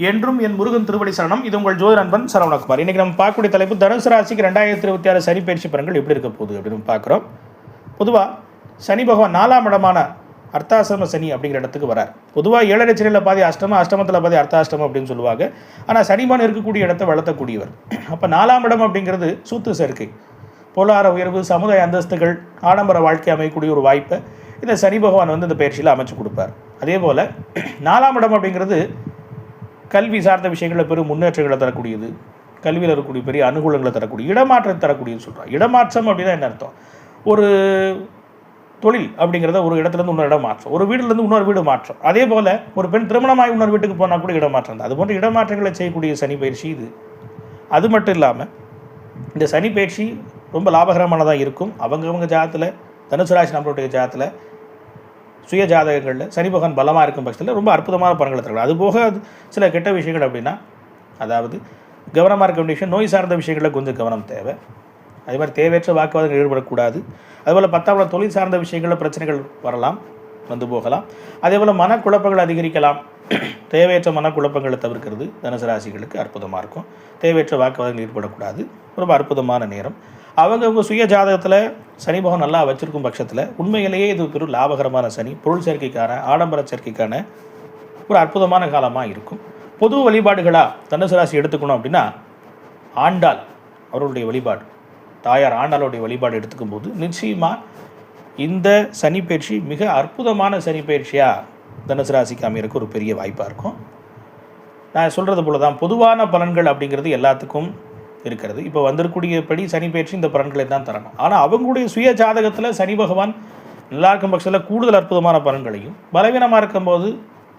என்றும் என் முருகன் திருவடி சரணம். இது உங்கள் ஜோதிட நண்பன் சரவணகுமார். இன்றைக்கி நம்ம பார்க்கக்கூடிய தலைப்பு தனுசு ராசிக்கு 2026 சனி பயிற்சி பலன்கள் எப்படி இருக்க போகுது அப்படின்னு பார்க்குறோம். பொதுவாக சனி பகவான் 4ஆம் இடமான அர்த்தாசிரம சனி அப்படிங்கிற இடத்துக்கு வரார். பொதுவாக 7 சனியில் பாதி அஷ்டமம், அஷ்டமத்தில் பாதி அர்த்தாஷ்டமம் அப்படின்னு சொல்லுவாங்க. ஆனால் சனிமான் இருக்கக்கூடிய இடத்தை வளர்த்தக்கூடியவர். அப்போ 4ஆம் இடம் அப்படிங்கிறது சூத்து சேர்க்கை, பொருளாதார உயர்வு, சமுதாய அந்தஸ்துகள், ஆடம்பர வாழ்க்கை அமைக்கக்கூடிய ஒரு வாய்ப்பை இந்த சனி பகவான் இந்த பயிற்சியில் அமைச்சு கொடுப்பார். அதே போல் 4ஆம் இடம் அப்படிங்கிறது கல்வி சார்ந்த விஷயங்களில் பெரும் முன்னேற்றங்களை தரக்கூடியது, கல்வியில் இருக்கக்கூடிய பெரிய அனுகூலங்களை தரக்கூடிய, இடமாற்றம் தரக்கூடியது சொல்கிறோம். இடமாற்றம் அப்படின்னா என்ன அர்த்தம்? ஒரு தொழில் அப்படிங்கிறத ஒரு இடத்துலேருந்து இன்னொரு இடம் மாற்றம், ஒரு வீட்டிலேருந்து இன்னொரு வீடு மாற்றம். அதே போல் ஒரு பெண் திருமணமாகி இன்னொரு வீட்டுக்கு போனால் கூட இடமாற்றம் தான். அது போன்ற இடமாற்றங்களை செய்யக்கூடிய சனி பயிற்சி இது. அது மட்டும் இல்லாமல் இந்த சனி பயிற்சி ரொம்ப லாபகரமானதாக இருக்கும். அவங்கவுங்க ஜாதத்தில், தனுசு ராசி நம்மளுடைய ஜாதத்தில் சுய ஜாதகங்களில் சனி பகவான் பலமாக இருக்கும் பட்சத்தில் ரொம்ப அற்புதமான பலன்களை தரலாம். அதுபோக சில கெட்ட விஷயங்கள் அப்படின்னா, அதாவது கவனமாக இருக்க வேண்டிய விஷயம், நோய் சார்ந்த விஷயங்களில் கொஞ்சம் கவனம் தேவை. அதே மாதிரி தேவையற்ற வாக்குவாதங்கள் ஈடுபடக்கூடாது. அதுபோல் 10ஆம் இடம் தொழில் சார்ந்த விஷயங்களில் பிரச்சனைகள் வரலாம், வந்து போகலாம். அதே போல் மனக்குழப்பங்கள் அதிகரிக்கலாம். தேவையற்ற மனக்குழப்பங்களை தவிர்க்கிறது தனுசு ராசிகளுக்கு அற்புதமாக இருக்கும். தேவையற்ற வாக்குவாதங்கள் ஈடுபடக்கூடாது. ரொம்ப அற்புதமான நேரம். அவங்க சுய ஜாதகத்தில் சனி பகவான் நல்லா வச்சிருக்கும் பட்சத்தில் உண்மையிலேயே இது ஒரு லாபகரமான சனி, பொருள் சேர்க்கைக்கான, ஆடம்பர சேர்க்கைக்கான ஒரு அற்புதமான காலமாக இருக்கும். பொது வழிபாடுகளாக தனுசு ராசி எடுத்துக்கணும் அப்படின்னா, ஆண்டாள் அவருடைய வழிபாடு, தாயார் ஆண்டாளுடைய வழிபாடு எடுத்துக்கும் போது நிச்சயமாக இந்த சனி பயிற்சி மிக அற்புதமான சனி பயிற்சியாக தனுசு ராசிக்கு அமையறதுக்கு ஒரு பெரிய வாய்ப்பாக இருக்கும். நான் சொல்கிறது போல தான் பொதுவான பலன்கள் அப்படிங்கிறது எல்லாத்துக்கும் இருக்கிறது. இப்போ வந்திருக்கூடியபடி சனி பயிற்சி இந்த பலன்களை தான் தரணும். ஆனால் அவங்களுடைய சுய ஜாதகத்தில் சனி பகவான் நல்லா இருக்கும் பட்சத்தில் கூடுதல் அற்புதமான பலன்களையும், பலவீனமாக இருக்கும்போது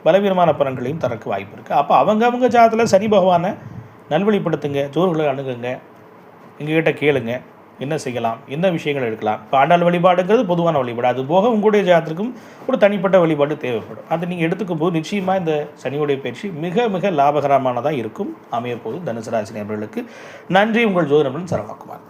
பலவீனமான பலன்களையும் தரக்கு வாய்ப்பு இருக்குது. அப்போ அவங்க ஜாதகத்தில் சனி பகவானை நல்வழிப்படுத்துங்க, ஜோர்களை அணுகுங்க, எங்ககிட்ட கேளுங்க, என்ன செய்யலாம், என்ன விஷயங்கள் எடுக்கலாம். இப்போ ஆண்டாள் வழிபாடுங்கிறது பொதுவான வழிபாடு. அது போக உங்களுடைய ஜாதகத்துக்கும் ஒரு தனிப்பட்ட வழிபாடு தேவைப்படும். அதை நீங்கள் எடுத்துக்கும் போது நிச்சயமாக இந்த சனியுடைய பயிற்சி மிக மிக லாபகரமானதாக இருக்கும், அமையப்போது தனுசு ராசி நண்பர்களுக்கு. நன்றி. உங்கள் ஜோதிட நண்பன் சரவணகுமார்.